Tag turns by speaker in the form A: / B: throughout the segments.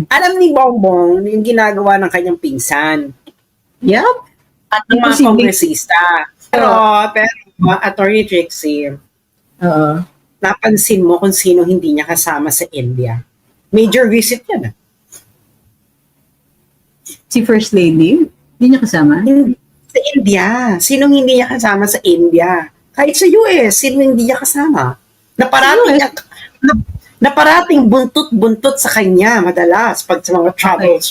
A: Alam ni Bongbong yung ginagawa ng kanyang pinsan
B: Yup.
A: at ng mga kongresista. Pero, Attorney Trixie,
B: Oo.
A: napansin mo kung sino hindi niya kasama sa India. Major visit yan.
B: Si First Lady, hindi niya kasama?
A: Sa India. Sinong hindi niya kasama sa India? Kahit sa US, sino hindi niya kasama? Naparating buntot-buntot sa kanya madalas pag sa mga travel.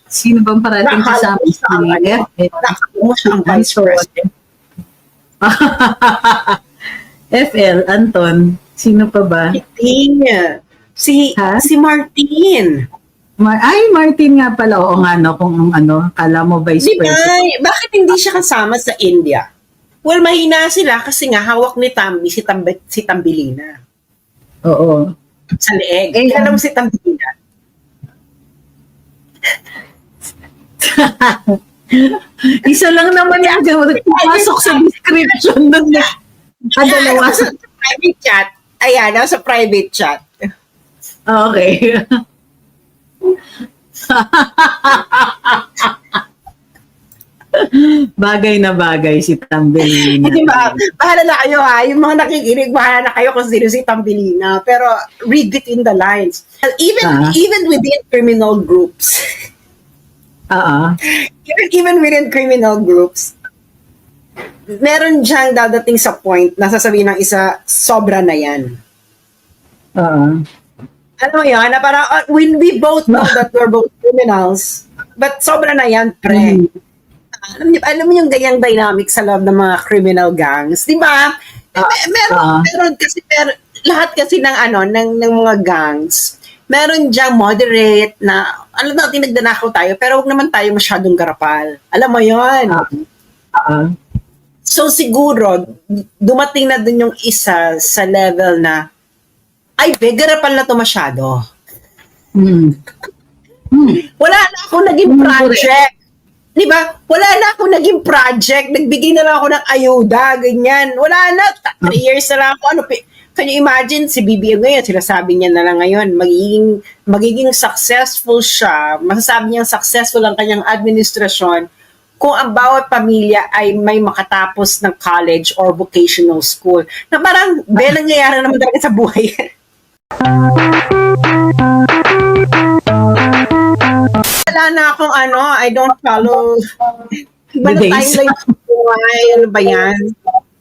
B: Sino bang parating kasama sa India?
A: Nakakamo siya ang Vice President.
B: FL, Anton, sino pa ba?
A: Si Martin.
B: Martin nga pala. Oo nga, no? Kung kala mo Vice President.
A: Bakit hindi siya kasama sa India? Well, mahina sila kasi nga hawak ni Tambi si Tambilina.
B: Oo.
A: Sa leeg. Alam mo si Tambilina?
B: Isa lang naman yung pasok sa description nun. Dalawa.
A: Sa private chat. Ayan, sa private chat.
B: Okay. Bagay na bagay si Tambelina.
A: Diba? Bahala na kayo ha. Yung mga nakikinig, bahala na kayo kung sino si Tambelina. Pero read between the lines. Even within criminal groups. Even within criminal groups, meron diyang dadating sa point na sasabihin ng isa, sobra na yan. Ano yun? Na parang, when we both know that we're both criminals, but sobra na yan, pre. Alam mo yung ganyang dynamic sa loob ng mga criminal gangs, di ba? Meron kasi, lahat kasi ng mga gangs, meron diyang moderate na, alam natin nagdanakaw tayo, pero huwag naman tayo masyadong garapal. Alam mo yun? So siguro, dumating na dun yung isa sa level na, ay, garapal na to masyado. Wala na ako naging project. Di ba? Wala na ako naging project. Nagbigay na lang ako ng ayuda, ganyan. Wala na. 3 years na lang ako. Can you imagine, si BBM ngayon, sinasabi niya na lang ngayon, magiging successful siya, masasabi niyang successful ang kanyang administrasyon kung ang bawat pamilya ay may makatapos ng college or vocational school. Na parang, nangyayari naman talaga sa buhay. Wala na akong I don't follow. Iba na timeline ng buhay. Ano ba yan?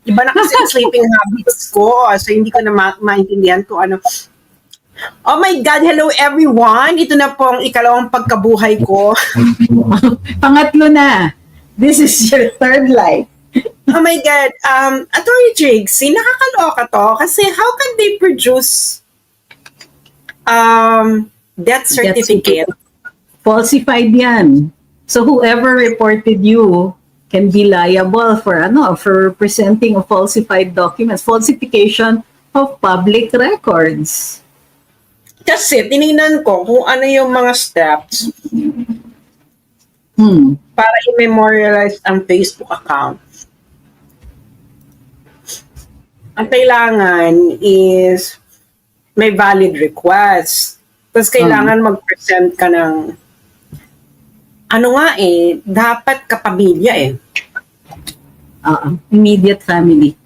A: Iba na kasi ang sleeping habits ko. So, hindi ko na maintindihan kung ano. Oh my God, hello everyone. Ito na po ang ikalawang pagkabuhay ko.
B: Pangatlo na. This is your third life.
A: Oh my God. Attorney Trixie, nakakaloka to. Kasi how can they produce death certificate?
B: Falsified yan. So whoever reported you can be liable for presenting of falsified documents, falsification of public records.
A: Kasi tinignan ko kung ano yung mga steps para i-memorialize ang Facebook account. Ang kailangan is may valid request. Tapos kailangan mag-present ka ng dapat kapamilya
B: Immediate family.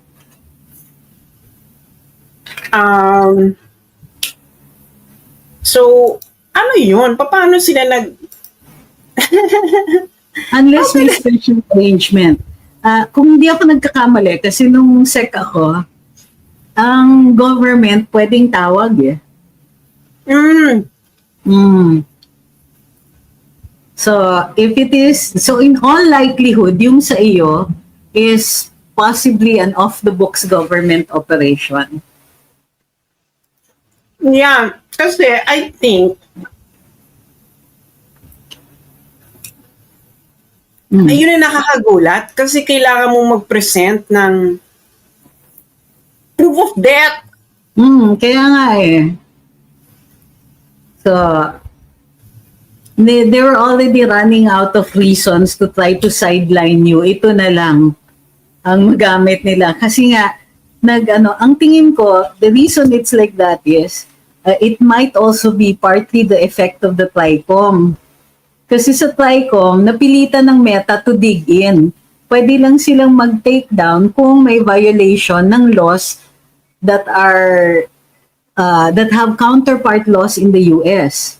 A: So, ano yun? Paano sila
B: Unless may special arrangement. Kung hindi ako nagkakamali, kasi nung SEC ako, ang government pwedeng tawag So, in all likelihood, yung sa iyo is possibly an off-the-books government operation.
A: Yeah, kasi I think ayun na nakakagulat kasi kailangan mong mag-present ng proof of death.
B: Kaya nga So, they were already running out of reasons to try to sideline you. Ito na lang ang magamit nila. Kasi nga, ang tingin ko, the reason it's like that is, it might also be partly the effect of the TRICOM. Kasi sa TRICOM, napilitan ng Meta to dig in. Pwede lang silang mag-take down kung may violation ng laws that are that have counterpart laws in the US.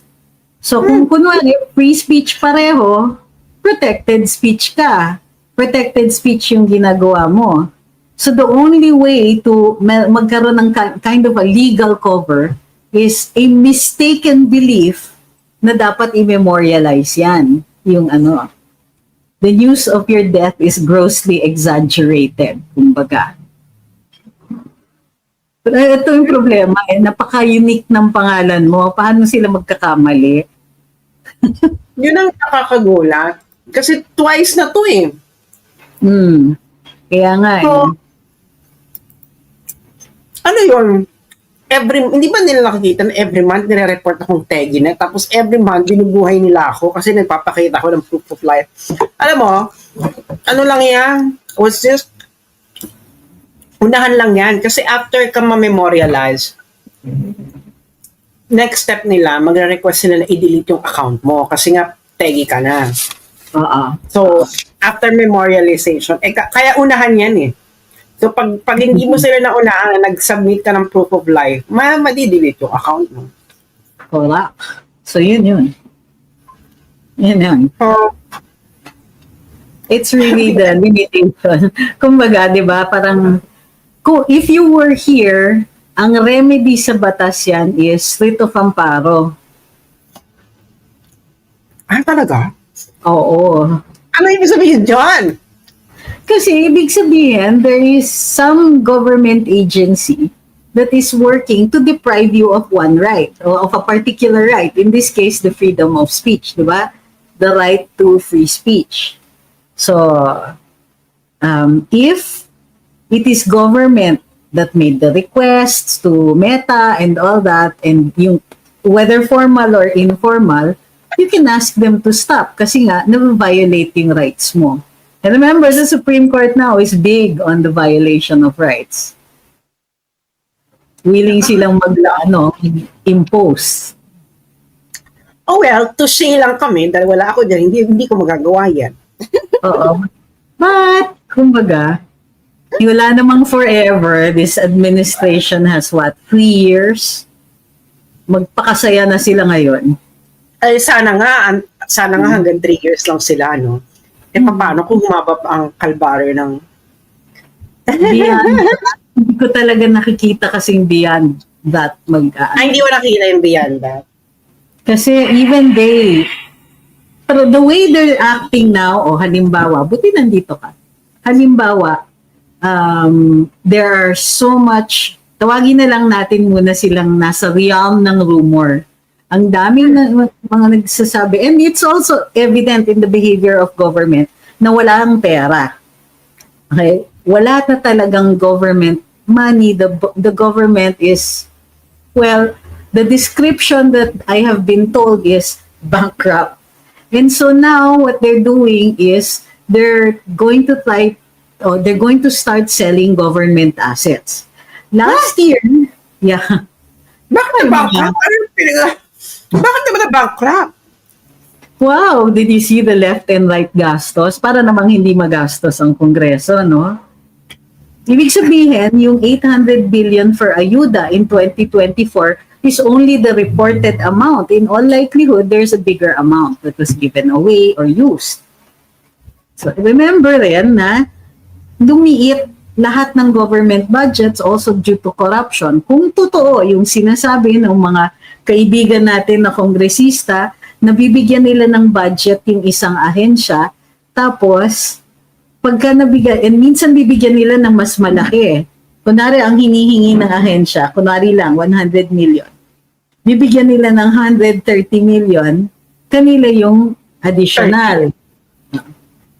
B: So kung kunwari free speech pareho, protected speech ka. Protected speech yung ginagawa mo. So the only way to magkaroon ng kind of a legal cover is a mistaken belief na dapat i-memorialize yan. Yung ano, the news of your death is grossly exaggerated, kumbaga. Pero ito yung problema, napaka-unique ng pangalan mo. Paano sila magkakamali?
A: Yun ang nakakagulat. Kasi twice na to eh.
B: Kaya nga
A: So, ano yun? Hindi ba nila nakikita na every month nire-report akong tegi na, tapos every month binubuhay nila ako kasi nagpapakita ako ng proof of life. Alam mo, ano lang yan? Was just, unahan lang yan. Kasi after ka ma-memorialize, next step nila, magre-request sila na i-delete yung account mo kasi nga tegi ka na. So, after memorialization, kaya unahan yan eh. So, pag hindi mo sila naunahan, nag-submit ka ng proof of life, madidelete yung account mo.
B: Correct. So, yun. Yun.
A: So,
B: It's really the limitation. Kumbaga, di ba, parang, if you were here, ang remedy sa batas yan is writ of amparo.
A: talaga?
B: Oo.
A: Ano ibig sabihin dyan?
B: Kasi ibig sabihin, there is some government agency that is working to deprive you of one right, or of a particular right. In this case, the freedom of speech, di ba? The right to free speech. So, if it is government that made the requests to Meta and all that, and yung, whether formal or informal, you can ask them to stop kasi nga, na-violate yung rights mo. And remember, the Supreme Court now is big on the violation of rights. Willing silang impose.
A: Oh well, touché lang kami dahil wala ako dyan, hindi ko magagawa yan.
B: Oo. But, kumbaga, wala namang forever. This administration has 3 years? Magpakasaya na sila ngayon.
A: Ay, sana nga hanggang 3 years lang sila, no? Paano kung humaba pa ang kalbaryo ng...
B: Hindi ko talaga nakikita kasing beyond that
A: hindi ko nakita yung beyond that.
B: Kasi even pero the way they're acting now, halimbawa, buti nandito ka. Halimbawa, there are so much, tawagin na lang natin muna silang nasa realm ng rumor. Ang daming mga nagsasabi, and it's also evident in the behavior of government na wala ang pera. Okay? Wala na talagang government money. The government is, well, the description that I have been told is bankrupt. And so now what they're doing is they're going to start selling government assets. Last year, yeah.
A: Bakit bankrupt? Bakit naman na bankrupt?
B: Wow, did you see the left and right gastos? Para namang hindi magastos ang Kongreso, no? Ibig sabihin, yung 800 billion for ayuda in 2024 is only the reported amount. In all likelihood, there's a bigger amount that was given away or used. So remember rin na lumiit lahat ng government budgets also due to corruption. Kung totoo yung sinasabi ng mga kaibigan natin na kongresista, nabibigyan nila ng budget yung isang ahensya, tapos pagka nabigyan, and minsan bibigyan nila ng mas malaki. Kunwari ang hinihingi ng ahensya, kunwari lang 100 million. Bibigyan nila ng 130 million, kanila yung additional.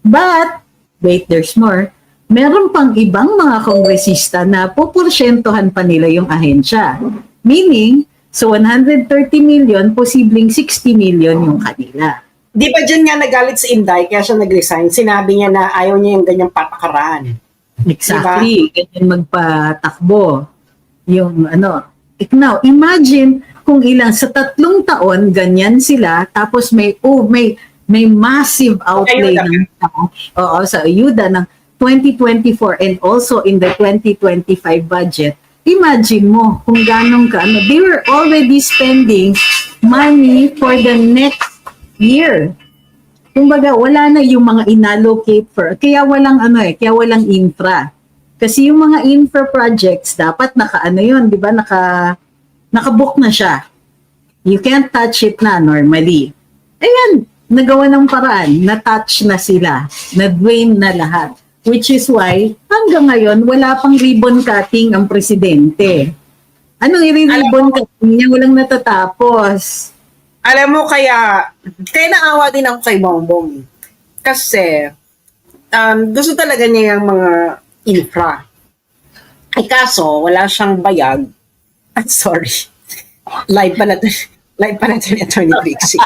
B: But, wait, there's more. Meron pang ibang mga kongresista na poporsyentohan pa nila yung ahensya. Meaning, so 130 million, posibleng 60 million yung kanila.
A: Di ba dyan nga nagalit si Inday kaya siya nag-resign? Sinabi niya na ayaw niya yung ganyang patakaran.
B: Exactly. Diba? Ganyan magpatakbo. Yung Now, imagine kung ilang sa 3 taon ganyan sila, tapos may massive outlay
A: Ayuda.
B: ng cash, oo, sa ayuda ng 2024 and also in the 2025 budget. Imagine mo kung ganong they were already spending money for the next year. Kumbaga, wala na yung mga inallocate for, kaya kaya walang infra. Kasi yung mga infra projects, dapat yun, di ba, nakabook na siya. You can't touch it na normally. Ayan, nagawa ng paraan, na-touch na sila, na-drain na lahat. Which is why, hanggang ngayon, wala pang ribbon cutting ang presidente. Anong i-ribbon cutting niya? Walang natatapos.
A: Alam mo, kaya naawa din ako kay Bongbong. Kasi, gusto talaga niya yung mga infra. Kaso, wala siyang bayag. I'm sorry. Live pa na ito ni Atty. Trixie.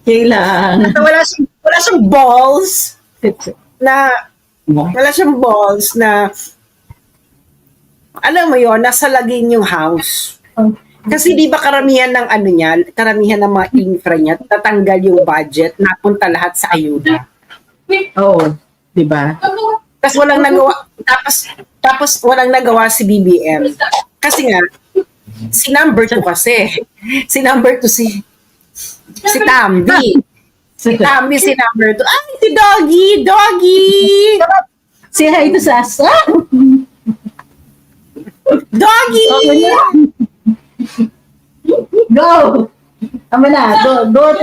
B: Kailangan.
A: Wala siyang balls na alam mo yon, nasa laging yung house. Kasi di ba karamihan ng mga infra niya, tatanggal yung budget, napunta lahat sa ayuda.
B: Oo, di ba?
A: Tapos walang nagawa si BBM. Kasi nga, si number 2 si Tambi. Si Tambi, si number 2. Ay, si Doggy!
B: Say hi to Sasa.
A: Doggy!
B: Go! Tama na, go.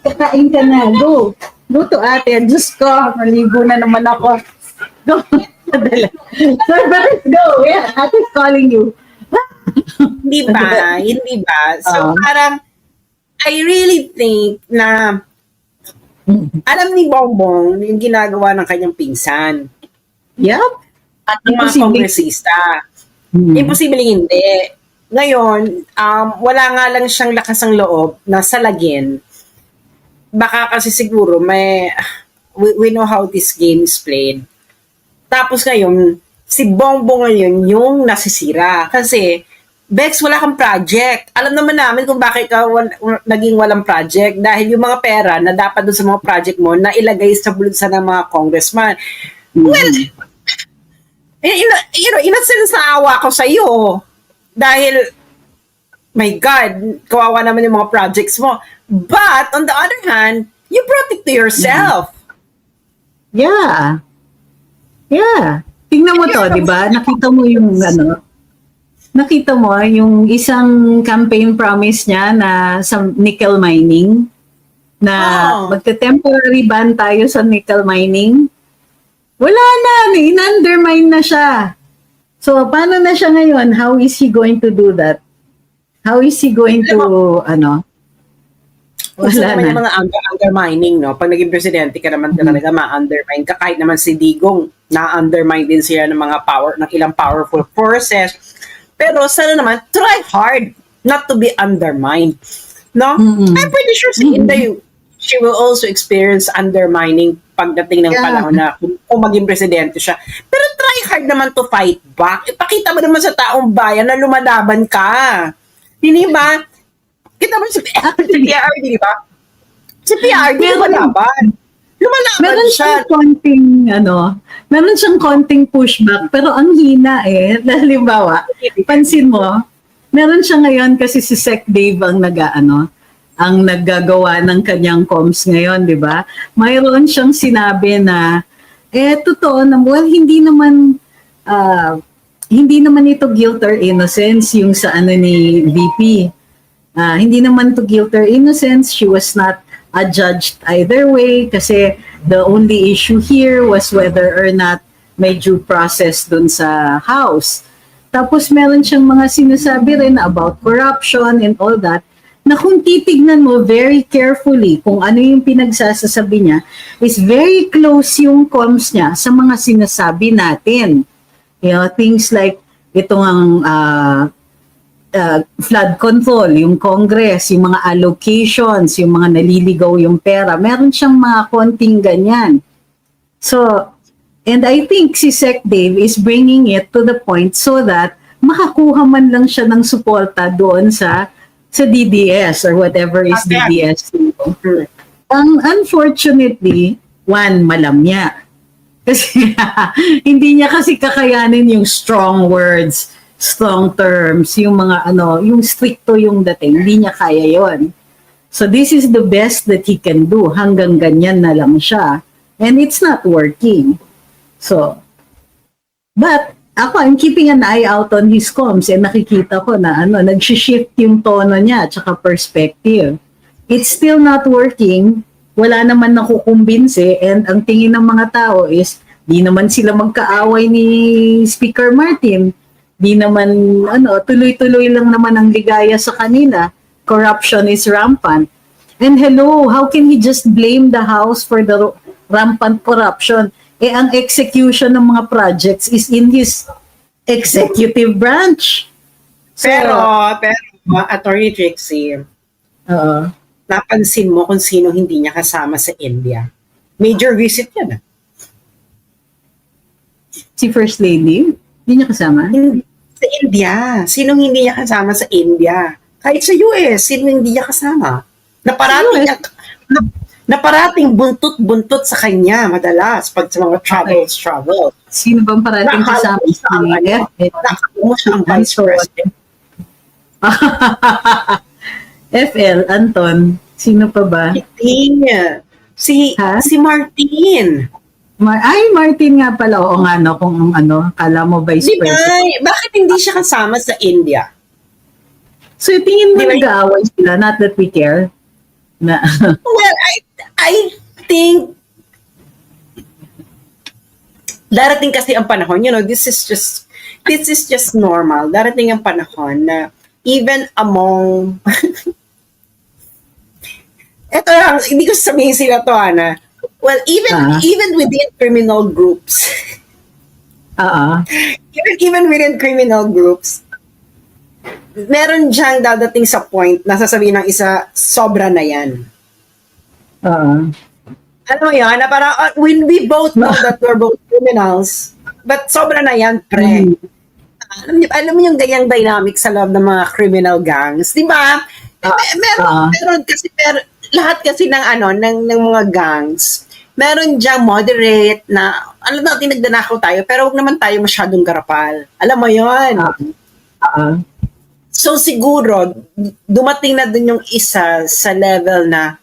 B: Kakain ka na, go. Go to ate, Diyos ko, maligo na naman ako. Go. So, let's go. Yeah, ate's calling you.
A: Hindi ba? So, parang, I really think na alam ni Bongbong yung ginagawa ng kanyang pinsan.
B: Yep.
A: At ng mga kongresista. Imposible hindi. Ngayon, wala nga lang siyang lakas ng loob na salagin. Baka kasi siguro we know how this game is played. Tapos ngayon, si Bongbong ngayon yung nasisira. Kasi, Bex, wala kang project. Alam naman namin kung bakit ka naging walang project. Dahil yung mga pera na dapat doon sa mga project mo na ilagay sa bulsa ng mga congressman. Well, in a sense na awa ko sa iyo. Dahil, my God, kawawa naman yung mga projects mo. But, on the other hand, you brought it to yourself.
B: Yeah. Tingnan mo to, di ba? Nakita mo yung isang campaign promise niya na sa nickel mining, na magte-temporary ban tayo sa nickel mining. Wala na, in-undermine na siya. So, paano na siya ngayon? How is he going to do that? How is he going to,
A: Gusto
B: wala
A: naman
B: na.
A: yung mga undermining, no? Pag naging presidente ka naman talaga ma-undermine ka. Kahit naman si Digong, na-undermine din sila ng ilang powerful forces. Pero sana naman, try hard not to be undermined. No? I'm pretty sure si Inday, she will also experience undermining pagdating ng panahon na kung maging presidente siya. Pero try hard naman to fight back. Ipakita mo naman sa taong bayan na lumalaban ka. Hindi ba? Kita mo si PRD, di ba? Si PRD lumalaban.
B: Meron
A: siya.
B: Meron siyang konting pushback, pero ang hina Halimbawa, pansin mo, meron siya ngayon kasi si Sec Dave ang ang naggagawa ng kanyang comms ngayon, di ba? Mayroon siyang sinabi na, totoo na, well, hindi naman ito guilt or innocence yung sa ni VP. Hindi naman to guilt or innocence. She was not adjudged either way kasi the only issue here was whether or not may due process dun sa House. Tapos meron siyang mga sinasabi rin about corruption and all that, na kung titignan mo very carefully kung ano yung pinagsasasabi niya, is very close yung comms niya sa mga sinasabi natin. Things like itong flood control, yung Congress, yung mga allocations, yung mga naliligaw yung pera. Meron siyang mga konting ganyan. So, and I think si Sec Dave is bringing it to the point so that makakuha man lang siya ng suporta doon sa DDS or whatever is
A: Okay.
B: DDS. Unfortunately, one, malamya. Kasi hindi niya kasi kakayanin yung strong words, strong terms, yung mga yung stricto yung dating. Hindi niya kaya yon. So this is the best that he can do. Hanggang ganyan na lang siya. And it's not working. So, but ako, I'm keeping an eye out on his comms and nakikita ko na nag-shift yung tono niya at saka perspective. It's still not working. Wala naman nakukumbinse and ang tingin ng mga tao is di naman sila magkaaway ni Speaker Martin. Di naman, tuloy-tuloy lang naman ang ligaya sa kanila. Corruption is rampant. And hello, how can he just blame the House for the rampant corruption? Ang execution ng mga projects is in his executive branch.
A: Pero, Attorney Trixie, napansin mo kung sino hindi niya kasama sa India. Major visit yan.
B: Si First Lady, hindi niya kasama?
A: Sa India. Sinong hindi niya kasama sa India? Kahit sa US, sino hindi niya kasama? Naparating buntot-buntot sa kanya madalas pag sa mga travel.
B: Sino bang parating kasama?
A: Nakakuha siya ang Vice President.
B: FL, Anton, sino pa ba?
A: Si Martin.
B: Martin nga pala. Oo nga, kung kala mo Vice President.
A: Bakit hindi siya kasama sa India?
B: So, tingin mo nag-aaway sila, not that we care?
A: Well, I think darating kasi ang panahon, this is just normal. Darating ang panahon na even among eto lang, hindi ko sabihin sila to, Ana. Well, even within criminal groups. Even within criminal groups, meron diyang dadating sa point na sasabihin ng isa, sobra na yan. Ano yun? Na parang, when we both know that we're both criminals, but sobra na yan, pre. Alam mo yung ganyang dynamic sa loob ng mga criminal gangs, di ba? Meron kasi, lahat kasi ng mga gangs, meron diyang moderate na, alam natin nagdanakaw tayo, pero huwag naman tayo masyadong garapal. Alam mo yun? So siguro, dumating na dun yung isa sa level na,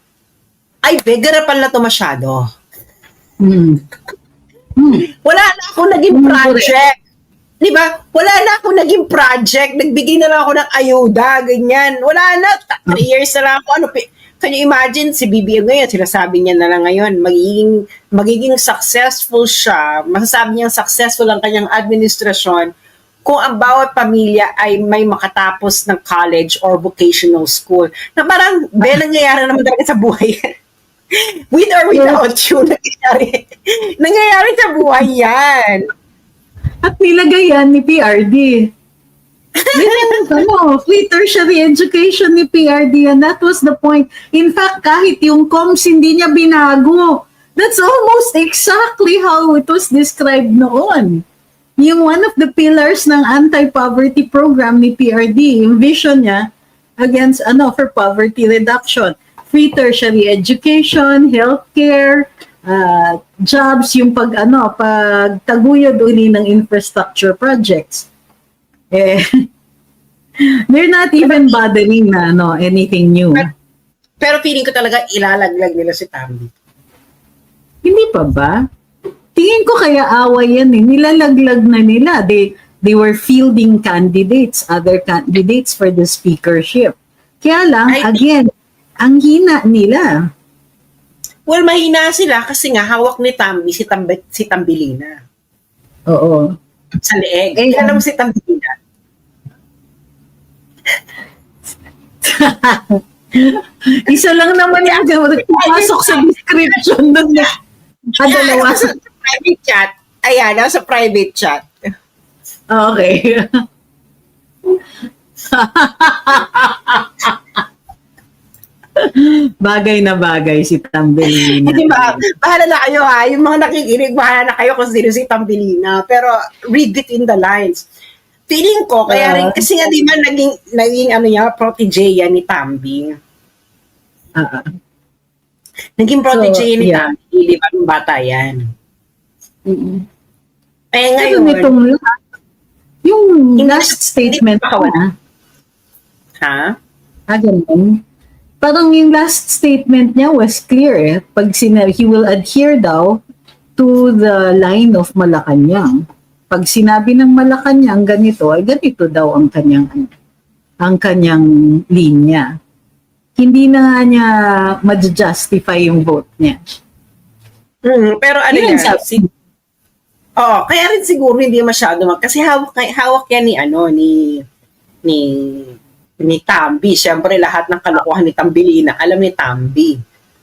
A: ay, garapal na to masyado. Wala na ako naging project. Di ba? Wala na ako naging project. Nagbigay na lang ako ng ayuda, ganyan. Wala na. 3 years na lang ako. Can you imagine, si BBM ngayon, sinasabi niya na lang ngayon, magiging successful siya, masasabi niyang successful ang kanyang administrasyon kung ang bawat pamilya ay may makatapos ng college or vocational school. Na parang, nangyayari naman talaga sa buhay. With or without you, nangyayari sa buhay yan.
B: At nilagay yan ni PRD. Free tertiary education ni PRD, and that was the point. In fact, kahit yung comms hindi niya binago. That's almost exactly how it was described noon. Yung one of the pillars ng anti-poverty program ni PRD, yung vision niya against for poverty reduction. Free tertiary education, healthcare, jobs, yung pagtaguyod uli ng infrastructure projects. They're not even bothering na anything new.
A: Pero feeling ko talaga ilalaglag nila si Tambi.
B: Hindi pa ba? Tingin ko kaya away yan nilalaglag na nila. They were fielding candidates, other candidates for the speakership. Kaya lang, again, ang hina nila.
A: Well, mahina sila kasi nga hawak ni Tambi si Tambilina.
B: Oo.
A: Sa leeg. Alam mo si Tambilina?
B: Isa lang naman yung pasok sa description doon. Dalawa
A: sa private chat. Ayan, sa private chat.
B: Okay. Bagay na bagay si Tambelina.
A: Di ba? Bahala na kayo Yung mga nakikinig, bahala na kayo kung sino si Tambelina. Pero read between the lines. Feeling ko, kaya rin, kasi nga di ba naging ano niya, protege yan ni Tambi.
B: Ah,
A: Naging protege ni
B: yeah.
A: Tambi, di ba, nung bata yan.
B: Mm.
A: Eh
B: Pero
A: ngayon,
B: nitong yung
A: Hindi-
B: last statement
A: hindi pa
B: niya,
A: ha?
B: ganun. Parang yung last statement niya was clear eh. Pag sinabi, he will adhere daw to the line of Malacanang. Pag sinabi ng Malacanang ganito, ay ganito daw ang kanyang linya. Hindi na nga niya ma-justify yung vote niya.
A: Pero ano
B: Yun ang
A: yan,
B: sabi.
A: kaya rin siguro hindi masyado kasi hawak yan ni Tambi. Siyempre, lahat ng kalokohan ni Tambilina, alam ni Tambi.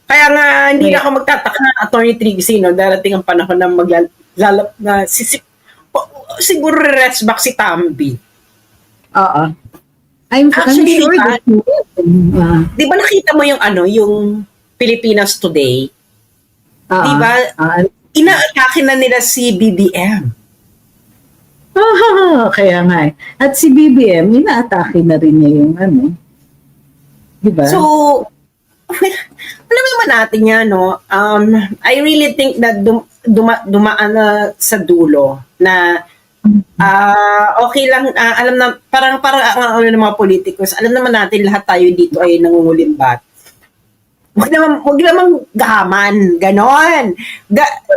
A: Kaya nga, hindi na ako magtataka, Attorney Trixie, no, darating ang panahon na maglalap na siguro rest back si Tambi.
B: Oo. I'm
A: Actually,
B: sure
A: diba?
B: that
A: Di ba nakita mo yung Pilipinas Today? Di ba? Inaatake na nila si BBM.
B: Kaya nga eh. At si BBM, inaatake na rin niya yung di ba?
A: So, alam naman natin yan, no? I really think that dumaan na sa dulo na okay lang, alam na, parang ano ng mga politikus, alam naman natin lahat tayo dito ay nangungulimbat. Huwag naman gahaman, ganon.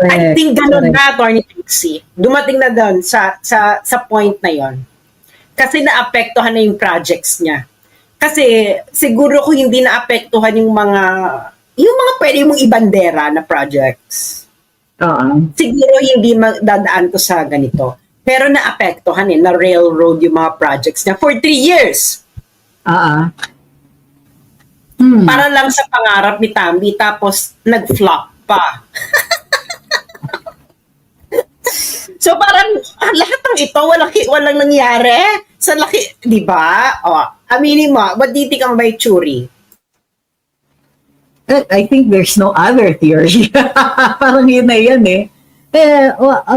A: I think ganon na, Attorney Trixie. Dumating na doon sa point na yon. Kasi naapektuhan na yung projects niya. Kasi siguro kung hindi naapektuhan yung mga pwede mong ibandera na projects, siguro hindi dadaan to sa ganito. Pero naapektuhan na railroad yung mga projects niya for 3 years. Para lang sa pangarap ni Tambi, tapos nag-flop pa. So parang lahat ng ito, walang nangyari. Sa laki, di ba? Aminin mo, what do you think about Churi?
B: I think there's no other theory. Parang yun na yan eh.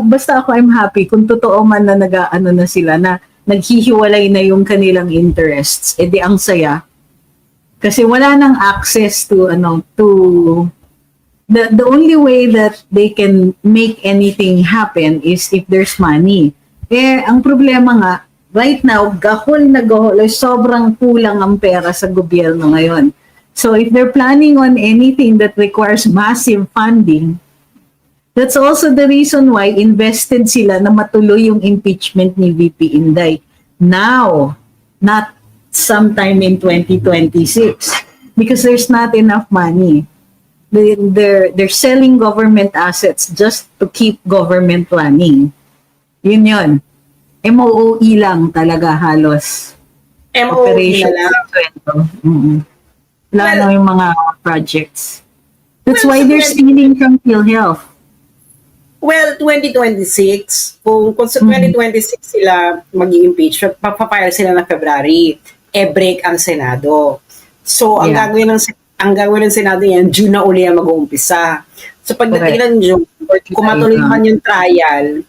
B: Basta ako I'm happy kung totoo man na na sila na naghihiwalay na yung kanilang interests. Di ang saya. Kasi wala nang access to the only way that they can make anything happen is if there's money. Ang problema nga, right now, gahol, sobrang kulang ang pera sa gobyerno ngayon. So if they're planning on anything that requires massive funding, that's also the reason why invested sila na matuloy yung impeachment ni VP Inday. Now, not sometime in 2026 because there's not enough money. They're selling government assets just to keep government running. Yun. MOE lang talaga halos.
A: MOE na lang.
B: Wala na yung mga projects. That's why they're stealing from PhilHealth.
A: Well, 2026, kung sa 2026 sila mag-i-impeach, papapire sila ng February, break ang Senado. So, ang gagawin ng Senado yan, June na uli ang mag-uumpisa. So, pagdating ng June, kung matuloy man yung trial,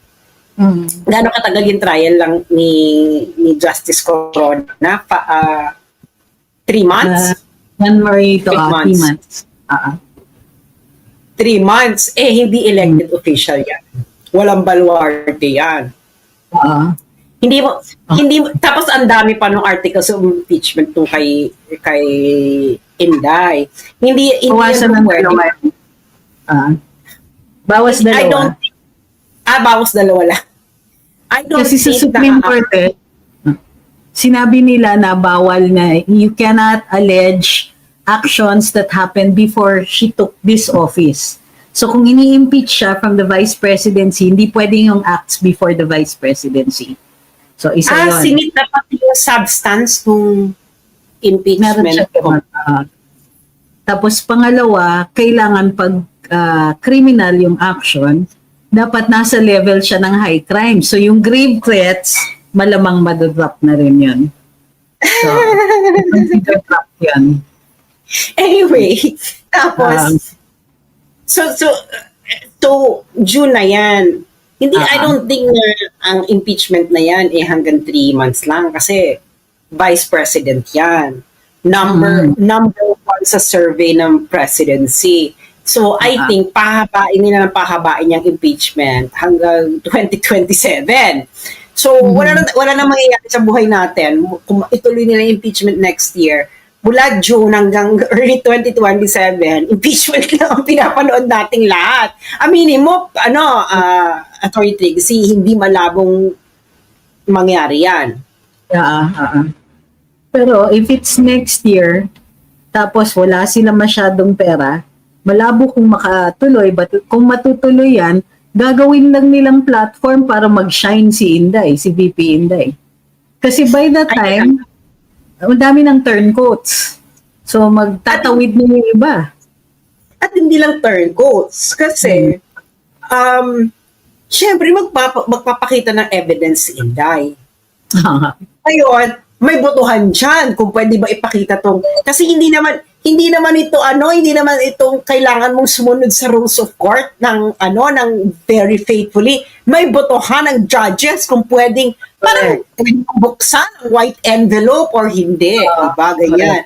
A: gaano katagal yung trial lang ni Justice Corona? 3 months?
B: January to 3 months.
A: 3 months, hindi elected official yan. Walang baluarte yan. Hindi tapos ang dami pa ng articles of impeachment nung kay Inday. Hindi
B: bawasan ng dalawa. Bawas dalawa.
A: I don't think, bawas dalawa lang. I don't
B: Kasi sa
A: think
B: Supreme Court sinabi nila na bawal na you cannot allege actions that happened before she took this office. So kung ini-impeach siya from the vice presidency, hindi pwedeng yung acts before the vice presidency. So isa yun.
A: Sinit na pati yung substance ng impeachment.
B: Tapos pangalawa, kailangan pag criminal yung action, dapat nasa level siya ng high crime. So yung grave threats, malamang madodrop na rin yun. So, consider drop yun.
A: Anyway, tapos, so June na yan. Hindi, I don't think na ang impeachment na yan hanggang 3 months lang kasi vice president yan. Number one sa survey ng presidency. So I think pahabain nila ng pahabain yung impeachment hanggang 2027. So wala na mangyayari sa buhay natin kung ituloy nila yung impeachment next year. Mula June hanggang early 2027, impeachment lang ang pinapanood nating lahat. Aminin mo, Attorney Trixie, hindi malabong mangyari yan.
B: Pero if it's next year, tapos wala sila masyadong pera, malabo kung makatuloy, but kung matutuloy yan, gagawin lang nilang platform para mag-shine si Inday, si VP Inday. Kasi by that time, ang dami ng turncoats. So magtatawid na yung iba.
A: At hindi lang turncoats. Kasi, syempre magpapakita ng evidence si Inday. Ngayon, may botohan dyan kung pwede ba ipakita tong kasi hindi naman itong kailangan mong sumunod sa rules of court ng very faithfully. May botohan ng judges kung pwedeng parang buksan ang white envelope or hindi, diba? Ganyan.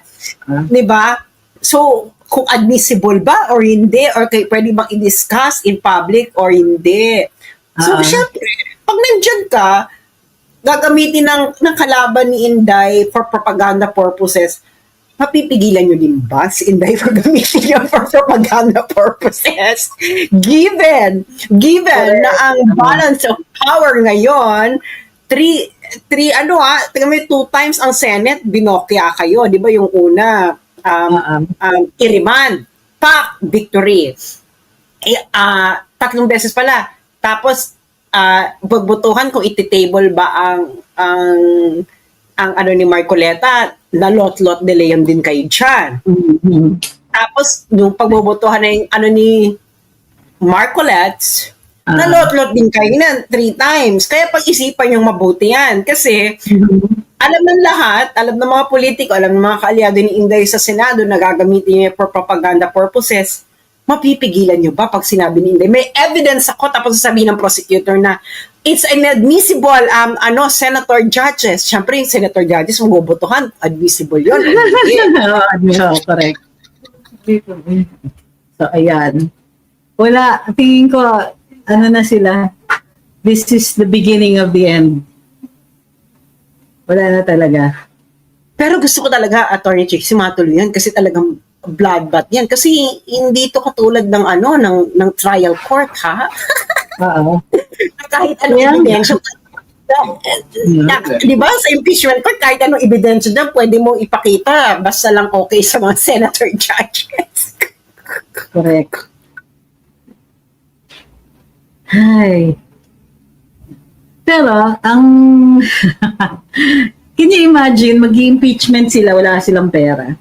A: Diba? So, kung admissible ba or hindi, or pwede bang i-discuss in public or hindi. So, syempre, pag nandyan ka, gagamitin ng kalaban ni Inday for propaganda purposes, mapipigilan nyo din ba si Inday for gamitin niya for propaganda purposes? Given na ang balance of power ngayon, 2 times ang Senate, binokya kayo. Di ba yung una, i-remand, victory. 3 beses pala. Tapos, bagbutuhan kung iti-table ba ang ni Marcoleta, na lot-lot de Leon din kayo dyan. Tapos, yung pagbubutuhan na yung ni Marcolets, na lot-lot din kayo na 3 times. Kaya pag-isipan yung mabuti yan. Kasi, alam ng lahat, alam ng mga politiko, alam ng mga kaalyado ni Inday sa Senado na gagamitin niya for propaganda purposes, mapipigilan nyo ba pag sinabi ni Inday? May evidence ako, tapos sasabihin ng prosecutor na it's inadmissible, senator judges. Siyempre, yung senator judges, mabubutuhan, admissible yun.
B: Correct. So, ayan. Wala, tingin ko, na sila, this is the beginning of the end. Wala na talaga.
A: Pero gusto ko talaga, Attorney Trixie, matuloy yan kasi talagang bloodbath yan. Kasi hindi to katulad ng ng trial court, ha? Kahit anong ebidensya. Di ba, sa impeachment court, kahit anong ebidensya dyan, pwede mong ipakita. Basta lang okay sa mga senator judges.
B: Correct. Hi. Pero, can you imagine, mag-impeachment sila, wala silang pera?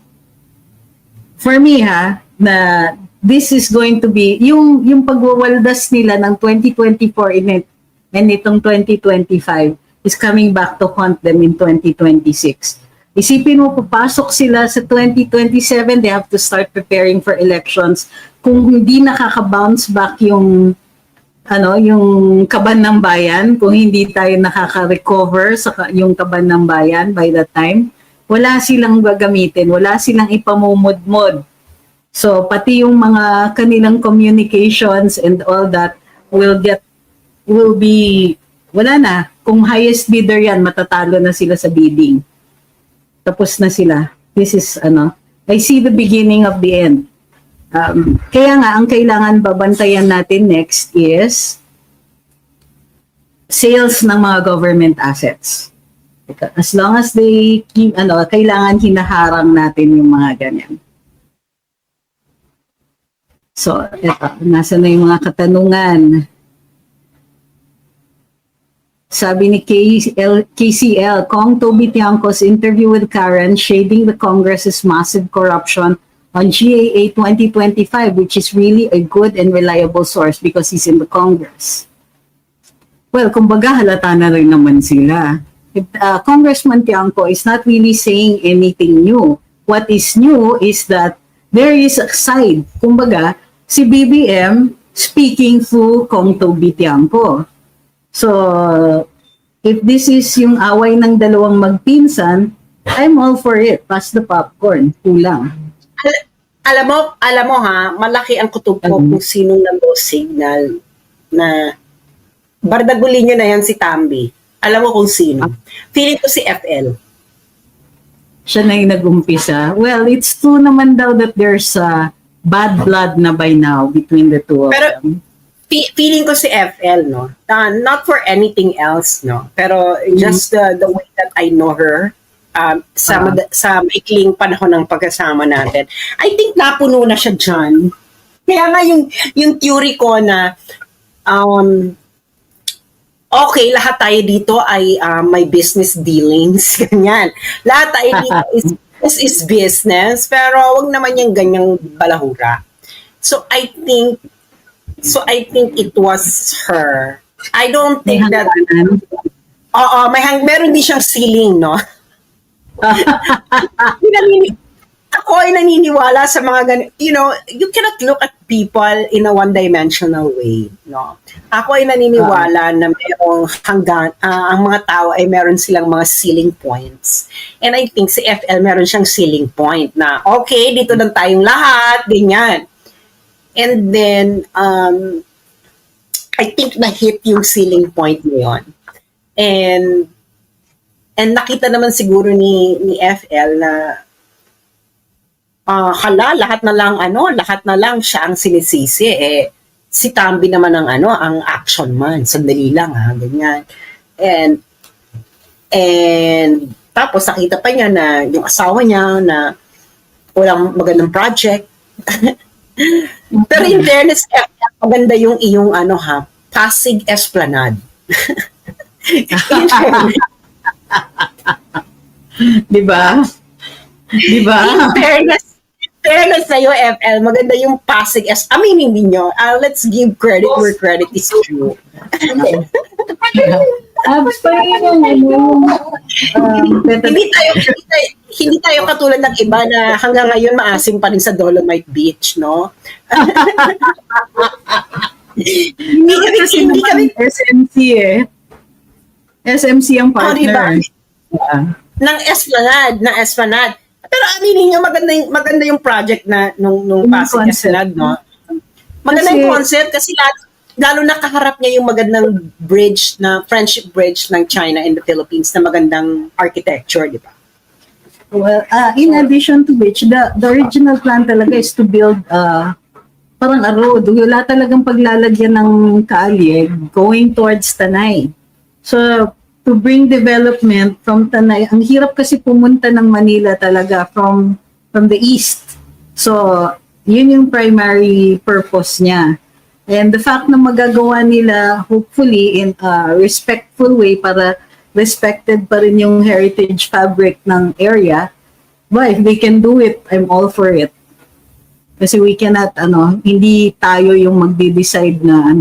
B: For me, na this is going to be, yung pagwawaldas nila ng 2024 and itong 2025 is coming back to haunt them in 2026. Isipin mo, papasok sila sa 2027, they have to start preparing for elections. Kung hindi nakaka-bounce back yung kaban ng bayan, kung hindi tayo nakaka-recover sa yung kaban ng bayan by that time, wala silang gagamitin, wala silang ipamumudmod. So, pati yung mga kanilang communications and all that will be, wala na. Kung highest bidder yan, matatalo na sila sa bidding. Tapos na sila. This is, I see the beginning of the end. Kaya nga, ang kailangan babantayan natin next is sales ng mga government assets. As long as they, kailangan hinaharang natin yung mga ganyan. So, eto, nasa na yung mga katanungan. Sabi ni KCL, Kong Toby Tiangco's interview with Karen shading the Congress's massive corruption on GAA 2025, which is really a good and reliable source because he's in the Congress. Well, kumbaga halata na rin naman sila. Congressman Tiangco is not really saying anything new. What is new is that there is a side, kumbaga, si BBM speaking through Kong Toby Tiangco. So, if this is yung away ng dalawang magpinsan, I'm all for it. Pass the popcorn. Kulang.
A: Alam mo ha, malaki ang kutob ko kung sinong nando signal na bardagulin nyo na yan si Tambi. Alam mo kung sino. Feeling ko si FL.
B: Siya na yung nag-umpisa. Well, it's true naman daw that there's bad blood na by now between the two of
A: Pero,
B: them.
A: feeling ko si FL, no? Not for anything else, no? Pero just the way that I know her, sa maikling panahon ng pagkasama natin, I think napuno na siya dyan. Kaya nga yung theory ko na, okay, lahat tayo dito ay may business dealings, ganyan. Lahat tayo dito is business, pero wag naman yung ganyang balahura. So I think it was her. I don't think that meron din siyang ceiling, no? Ako ay naniniwala sa mga ganito. You know, you cannot look at people in a one-dimensional way, no? Ako ay naniniwala na mayroong hanggang, ang mga tao ay meron silang mga ceiling points. And I think si FL meron siyang ceiling point na, okay, dito lang tayong lahat, ganyan. And then, I think na-hit yung ceiling point mo yun. And nakita naman siguro ni FL na lahat na lang siya ang sinisisi. Si Tambi naman ang action man. Sandali lang ganyan. And tapos nakita pa niya na yung asawa niya na walang magandang project. Pero in fairness, maganda yung iyong Pasig Esplanade.
B: Di ba? Di ba?
A: In fairness sa'yo, FL, maganda yung Pasig aminin ninyo. Let's give credit where credit is due. Hindi tayo katulad ng iba na hanggang ngayon maasim pa rin sa Dolomite Beach, no?
B: hindi kami SMC SMC ang partner.
A: Diba? Ng Esplanade. Pero aminin nyo, maganda yung project na nung Pasig Esplanade, no? Maganda yung concept kasi lalo nakaharap niya yung magandang bridge na friendship bridge ng China and the Philippines na magandang architecture, di ba?
B: Well, in addition to which, the original plan talaga is to build parang a road. Wala talagang paglalagyan ng kalye going towards Tanay. So, to bring development from Tanay, ang hirap kasi pumunta ng Manila talaga from the east. So, yun yung primary purpose niya. And the fact na magagawa nila, hopefully, in a respectful way para respected pa rin yung heritage fabric ng area, but if they can do it, I'm all for it. Kasi we cannot, hindi tayo yung magde-decide na,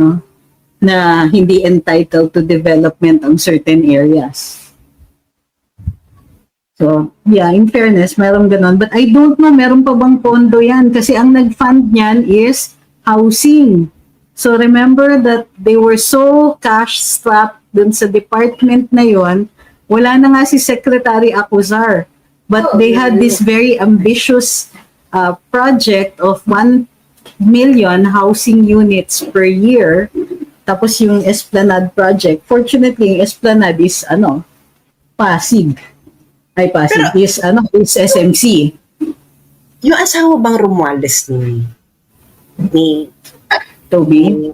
B: na hindi entitled to development on certain areas. So, yeah, in fairness, meron ganon. But I don't know, meron pa bang pondo yan? Kasi ang nag-fund niyan is housing. So, remember that they were so cash-strapped dun sa department na yon. Wala na nga si Secretary Acuzar. But they had this very ambitious project of 1 million housing units per year. Tapos yung Esplanade project. Fortunately, yung Esplanade is, Pasig. Ay, Pasig. Pero, is SMC.
A: Yung asawa bang Romualdez ni
B: Toby?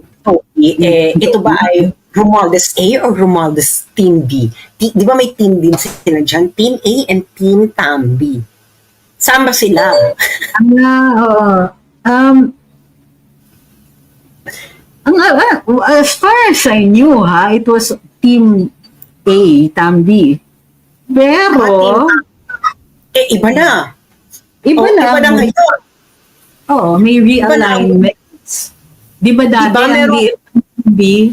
A: Ito ba ay Romualdez A or Romualdez Team B? Di ba may team din sila dyan? Team A and Team Tambi. Saan ba sila?
B: As far as I knew, it was Team A, Tambi. Pero,
A: iba na.
B: Iba na
A: ngayon.
B: Oo, may realignments. Di ba dati ang Team B?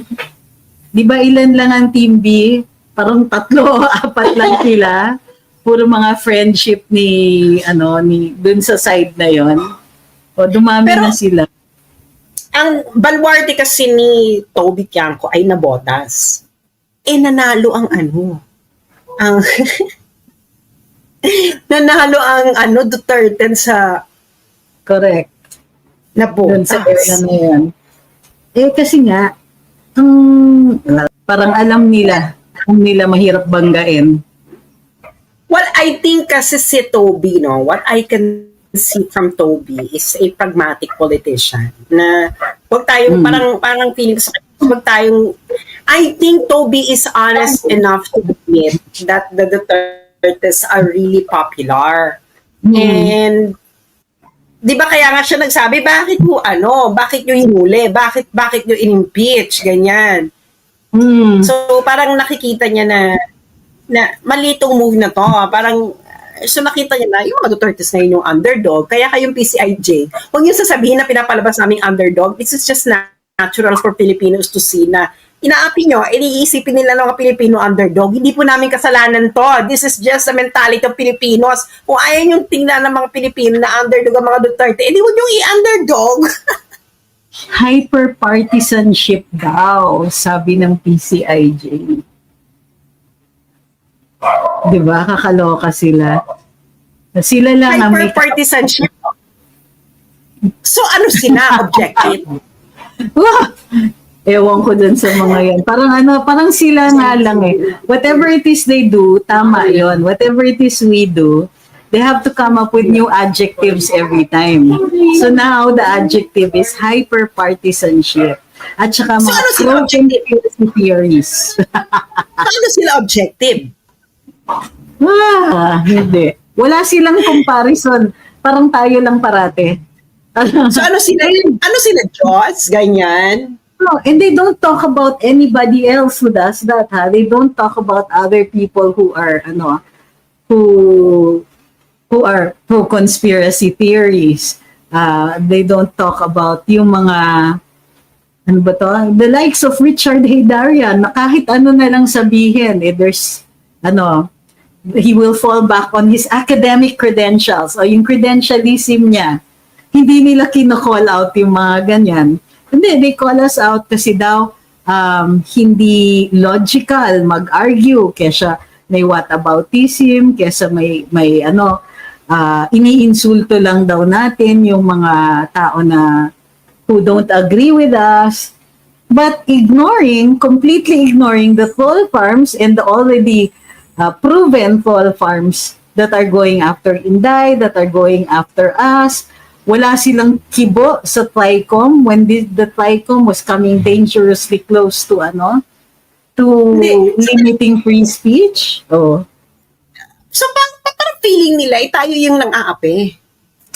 B: Di ba ilan lang ang Team B? Parang 3 o 4 lang sila. Puro mga friendship ni dun sa side na yon. O dumami na sila.
A: Ang baluarte kasi ni Toby Tiangco ay nabotas. nanalo ang ang nanalo ang Duterte sa
B: Correct. Doon sa area
A: nabotas.
B: na yan. Kasi nga, parang alam nila kung nila mahirap banggain.
A: Well, I think kasi si Toby, no, what I can see from Toby is a pragmatic politician na wag tayong parang feeling sa wag tayong I think Toby is honest enough to admit that the Dutertes are really popular. And 'di ba kaya nga siya nagsabi, bakit nyo hinuli? Bakit nyo in-impeach? Ganyan. So parang nakikita niya na malitong move na to. Parang so nakita niya na yung mga Dutertes na yun yung underdog. Kaya kayong PCIJ, huwag niyo sasabihin na pinapalabas naming underdog. This is just natural for Filipinos to see na inaapi nyo, iniisipin nila ng mga Pilipino underdog. Hindi po namin kasalanan to. This is just a mentality of Filipinos. Kung ayaw yung tingnan ng mga Pilipino na underdog ang mga Duterte, edi huwag yung i-underdog.
B: Hyper-partisanship daw, sabi ng PCIJ. Diba? Kakaloka sila. Sila lang ang may...
A: Hyper-partisanship. So ano sila? Objective?
B: Wah! Ewan ko dun sa mga yan. Parang sila nga lang eh. Whatever it is they do, tama yon. Whatever it is we do, they have to come up with new adjectives every time. So now, the adjective is hyper-partisanship. At saka
A: So
B: mga
A: ano sila
B: conspiracy theories.
A: Ano sila objective?
B: Hindi. Wala silang comparison. Parang tayo lang parate.
A: So ano sila? Diyos? Ganyan?
B: No, and they don't talk about anybody else who does that, ha? They don't talk about other people who are, who are pro-conspiracy theories. They don't talk about yung mga, the likes of Richard Heydarian, na kahit ano na lang sabihin, there's, he will fall back on his academic credentials o yung credentialism niya. Hindi nila kino-call out yung mga ganyan. Hindi, they call us out kasi daw hindi logical mag-argue kesa may whataboutism, kesa may iniinsulto lang daw natin yung mga tao na who don't agree with us. But completely ignoring the troll farms and the already proven troll farms that are going after Inday, that are going after us. Wala silang kibo sa TRICOM when the TRICOM was coming dangerously close to limiting free speech. Oh.
A: So parang feeling nila, tayo yung nang-aapi.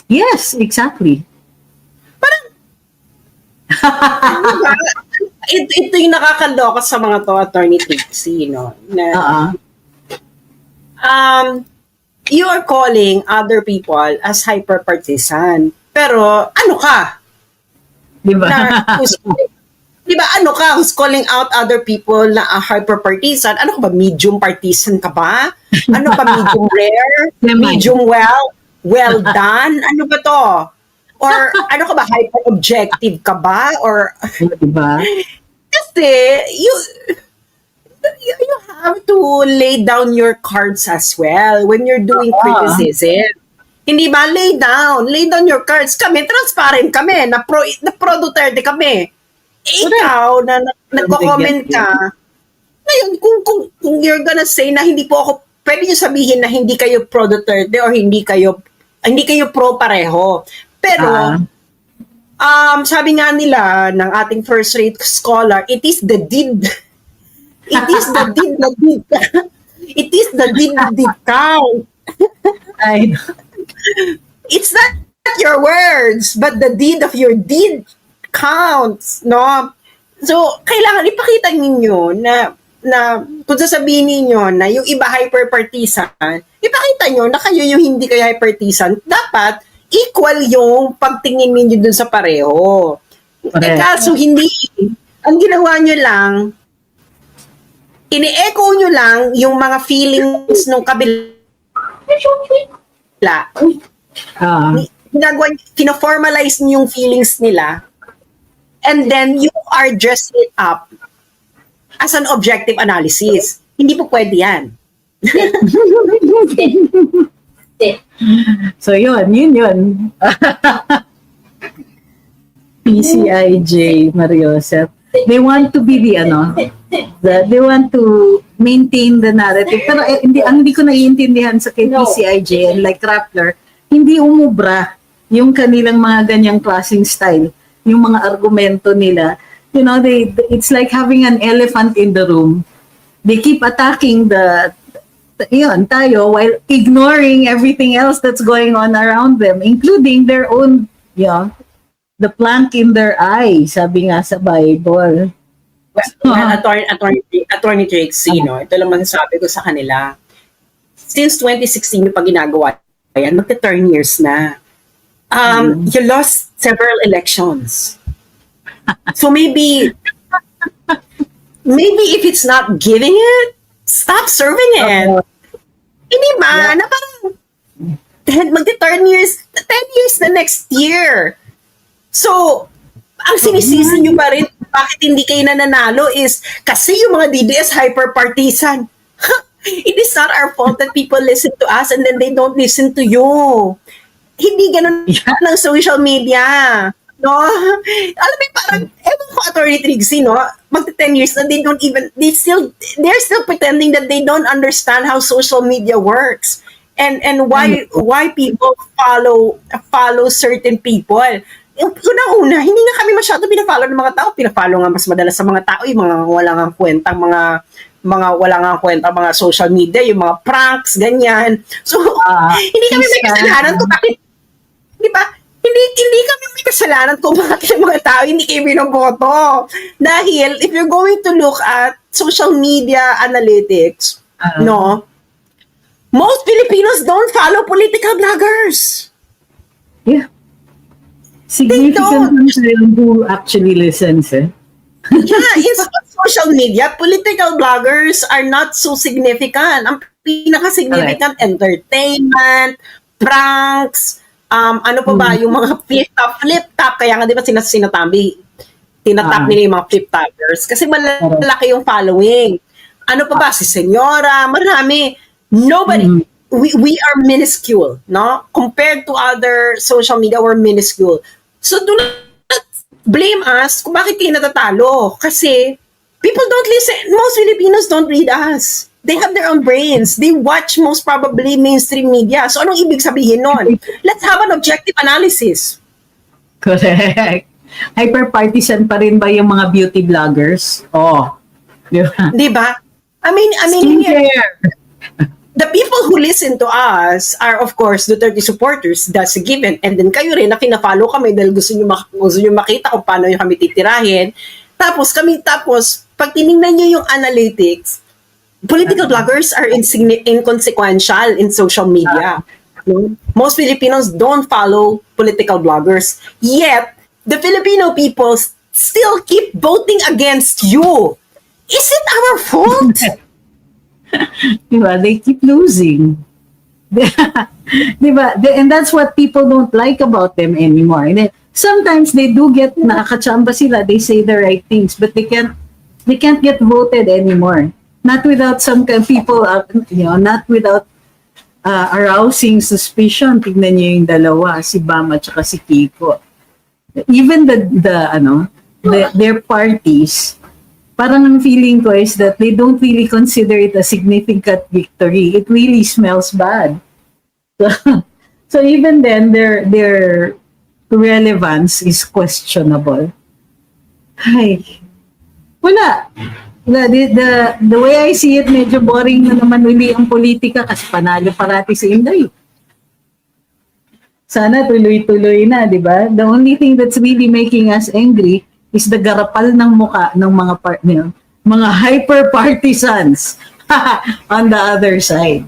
B: Yes, exactly.
A: Parang, ito yung nakakaloka sa mga to, Attorney Trixie, na, you are calling other people as hyper-partisan. Pero, ano ka?
B: Diba?
A: Diba, ano ka? Who's calling out other people na hyper-partisan? Ano ka ba? Medium partisan ka ba? Ano ba? Medium rare? Medium well done? Ano ba to? Or ano ka ba? Hyper-objective ka ba? Or,
B: Diba?
A: kasi, you have to lay down your cards as well when you're doing criticism. Hindi ba? Lay down your cards. Kami, transparent kami, na pro Duterte kami. Ikaw, na nagko-comment ka, ngayon, kung you're gonna say na hindi po ako, pwede nyo sabihin na hindi kayo pro Duterte or hindi kayo pro pareho. Pero, sabi nga nila ng ating first-rate scholar, it is the deed. It is the deed na deed. It is the deed na deed count. It's not your words, but the deed of your deed counts, no? So, kailangan ipakita ninyo na kung sasabihin ninyo na yung iba hyper-partisan, ipakita nyo na kayo yung hindi kayo hyper-partisan, dapat equal yung pagtingin ninyo dun sa pareho. Kaso hindi, ang ginawa nyo lang, ini-echo nyo lang yung mga feelings nung kabila. Kina-formalize nyo yung feelings nila, and then you are dressing it up as an objective analysis. Hindi po pwede yan.
B: So yun. PCIJ, Mariosep. They want to be they want to maintain the narrative. Pero hindi ko naiintindihan sa kay PCIJ and like Rappler, hindi umubra yung kanilang mga ganyang klaseng style, yung mga argumento nila. It's like having an elephant in the room. They keep attacking tayo while ignoring everything else that's going on around them, including their own, the plank in their eye, sabi nga sa Bible.
A: Attorney Trixie, ito lang masasabi ko sa kanila. Since 2016 yung pag ginagawa yan, magta-turn years na. You lost several elections. So maybe if it's not giving it, stop serving it. Hindi ba? Na parang magta-turn years, 10 years na next year. So, ang sinisisi nyo pa rin, bakit hindi kayo nananalo is kasi yung mga DDS hyper-partisan. It is not our fault that people listen to us and then they don't listen to you. Hindi ganun ng social media. No? Alam mo, parang, ewan ko, Attorney Trixie, magta-10 years na they're still pretending that they don't understand how social media works. And why people follow certain people. Una-una, hindi nga kami masyado pina-follow ng mga tao. Pina-follow nga mas madalas sa mga tao, yung mga walang kwentang mga social media, yung mga pranks, ganyan. So, hindi kami may kasalanan kung bakit, di ba? Hindi kami may kasalanan kung bakit yung mga tao hindi kayo binoboto. Dahil, if you're going to look at social media analytics, most Filipinos don't follow political bloggers.
B: Yeah. Significant who actually listens, eh?
A: Yeah, in social media, political bloggers are not so significant. Ang pinaka-significant, entertainment, pranks, ano pa ba, yung mga flip-top, kaya nga di ba tinatap nila yung mga flip-toppers kasi malaki yung following. Ano pa ba, si Senyora, marami. Nobody, we are minuscule, no? Compared to other social media, we're minuscule. So do not blame us kung bakit kayo natatalo. Kasi people don't listen. Most Filipinos don't read us. They have their own brains. They watch most probably mainstream media. So anong ibig sabihin nun? Let's have an objective analysis.
B: Correct. Hyper-partisan pa rin ba yung mga beauty bloggers?
A: Di ba? I mean, the people who listen to us are, of course, Duterte supporters. That's a given. And then kayo rin na kina-follow kami dahil gusto nyo makita kung paano yung kami titirahin. Tapos, pag tinignan nyo yung analytics, political bloggers are inconsequential in social media. Most Filipinos don't follow political bloggers. Yet, the Filipino people still keep voting against you. Is it our fault?
B: Diba? They keep losing. Diba? And that's what people don't like about them anymore. And then, sometimes they do get nakakachamba sila, they say the right things, but they can't get voted anymore. Not without some people, not without arousing suspicion. Tignan niyo yung dalawa, si Bam at saka si Kiko. Even their parties, parang ang feeling ko is that they don't really consider it a significant victory. It really smells bad. So even then, their relevance is questionable. Ay, wala. The way I see it, medyo boring na naman uli ang politika kasi panalo parati si Inday. Sana tuloy-tuloy na, di ba? The only thing that's really making us angry is the garapal ng muka ng mga hyper-partisans on the other side.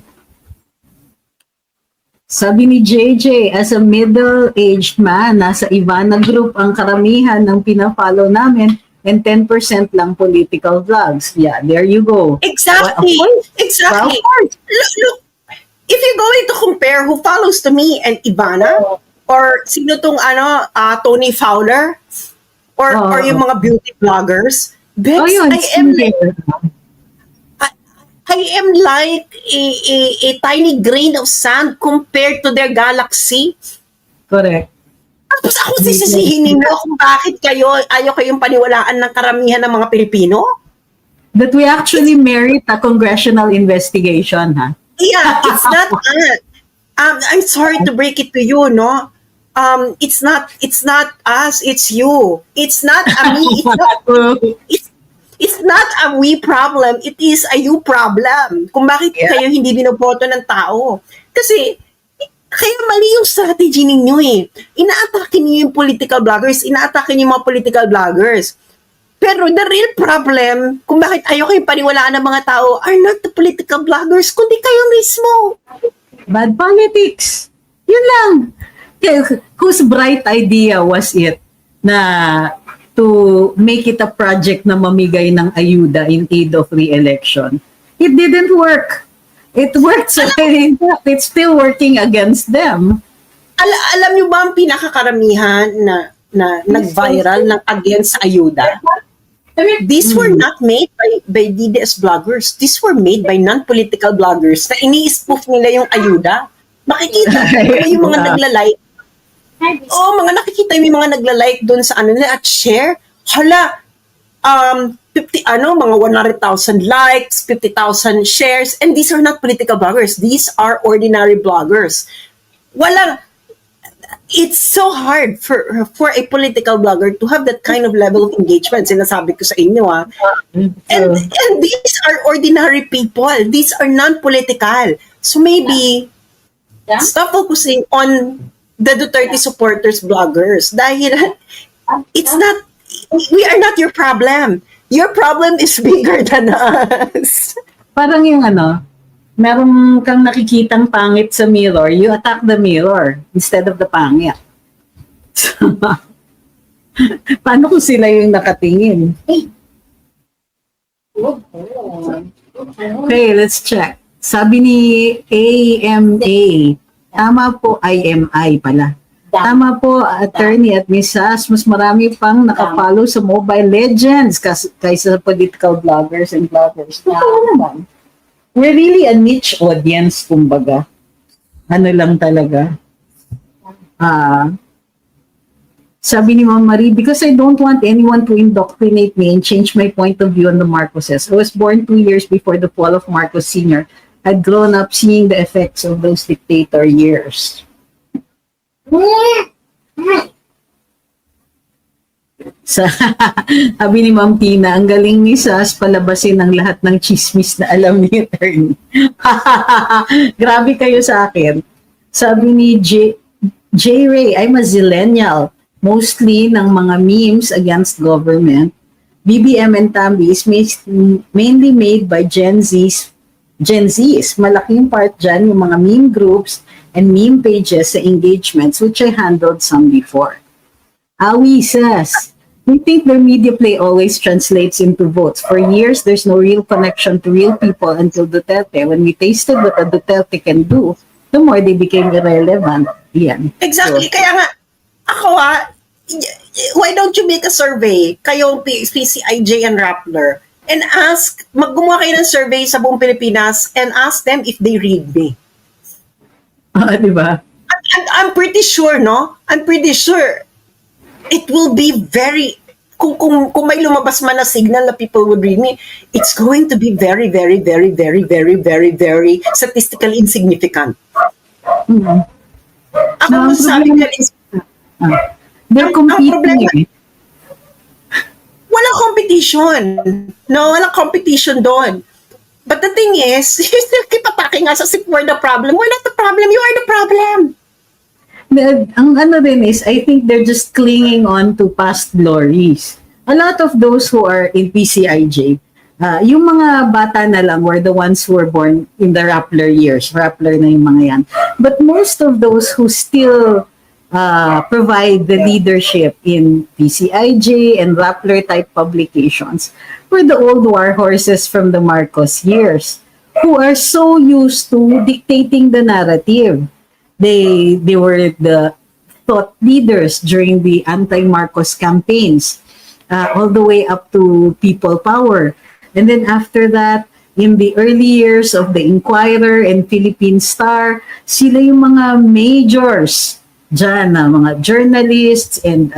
B: Sabi ni JJ, as a middle-aged man, nasa Ivana Group ang karamihan ng pina-follow namin and 10% lang political vlogs. Yeah, there you go.
A: Exactly.
B: Well,
A: Exactly. Look, if you're going to compare who follows to me and Ivana, or sino tong Tony Fowler, or yung mga beauty vloggers, Bex,
B: Oh, yun.
A: I am like a tiny grain of sand compared to their galaxy.
B: Correct.
A: Tapos ako sisisihin ninyo kung bakit ayaw kayong paniwalaan ng karamihan ng mga Pilipino?
B: That we actually merit a congressional investigation, ha?
A: Yeah, it's not I'm sorry to break it to you, no? It's not us, it's you. It's not a me, it's not a we problem, it is a you problem. Kung bakit kayo hindi binoboto ng tao. Kasi kaya mali yung strategy ninyo eh. Inaatake niyo yung political bloggers, inaatake niyo yung mga political bloggers. Pero the real problem, kung bakit ayaw kayong paniwalaan ng mga tao, are not the political bloggers, kundi kayo mismo.
B: Bad politics. Yun lang. Whose bright idea was it na to make it a project na mamigay ng ayuda in aid of re-election? It didn't work. It works. It's still working against them.
A: Alam niyo ba ang pinakakaramihan na nag-viral ng against ayuda? These were not made by DDS bloggers. These were made by non-political bloggers na ini-spoof nila yung ayuda. Makikita mo yung mga nagla-like. Nakikita mo yung mga nagla-like doon sa ano nila at share. Hala, 50 mga 100,000 likes, 50,000 shares, and these are not political bloggers. These are ordinary bloggers. It's so hard for a political blogger to have that kind of level of engagement. Sinasabi ko sa inyo, And these are ordinary people. These are non-political. So maybe stop focusing on the Duterte supporters bloggers dahil we are not your problem. Your problem is bigger than us.
B: Parang yung meron kang nakikitang pangit sa mirror, you attack the mirror instead of the pangit. Paano kung sila yung nakatingin? Okay, let's check. Sabi ni AMA, tama po, IMI pala. Tama po, attorney at Miss Sas, mas marami pang nakapalo sa Mobile Legends kaysa sa political bloggers and bloggers. Totoo naman. We're really a niche audience, kumbaga. Ano lang talaga. Sabi ni Ma'am Marie, because I don't want anyone to indoctrinate me and change my point of view on the Marcoses. I was born 2 years before the fall of Marcos Sr. I'd grown up seeing the effects of those dictator years. Sabi ni Ma'am Tina, ang galing ni Sas palabasin ang lahat ng chismis na alam ni attorney. Grabe kayo sa akin. Sabi ni J. Ray, I'm a zillennial. Mostly ng mga memes against government. BBM and Tambi is mainly made by Gen Zs. Malaking part dyan yung mga meme groups and meme pages sa engagements which I handled some before. Awi says, we think their media play always translates into votes. For years, there's no real connection to real people until Duterte. When we tasted what a Duterte can do, the more they became irrelevant. Yan.
A: Exactly. So, kaya nga, ako why don't you make a survey, kayong PCIJ and Rappler, and gumawa kayo ng survey sa buong Pilipinas and ask them if they read me.
B: Diba?
A: I'm pretty sure, no? I'm pretty sure it will be very, kung may lumabas man na signal na people would read me, it's going to be very, very, very, very, very, very, very statistically insignificant.
B: Mm-hmm.
A: Ako masasabi ka is,
B: they're competing.
A: Walang competition. No, walang competition doon. But the thing is, you still keep attacking us as if we're the problem. We're not the problem. You are the problem.
B: Ang ano din is, I think they're just clinging on to past glories. A lot of those who are in PCIJ, yung mga bata na lang were the ones who were born in the Rappler years. Rappler na yung mga yan. But most of those who still provide the leadership in PCIJ and Rappler type publications were the old war horses from the Marcos years who are so used to dictating the narrative. They were the thought leaders during the anti-Marcos campaigns. all the way up to People Power. And then after that, in the early years of the Inquirer and Philippine Star, sila yung mga majors dyan, na mga journalists and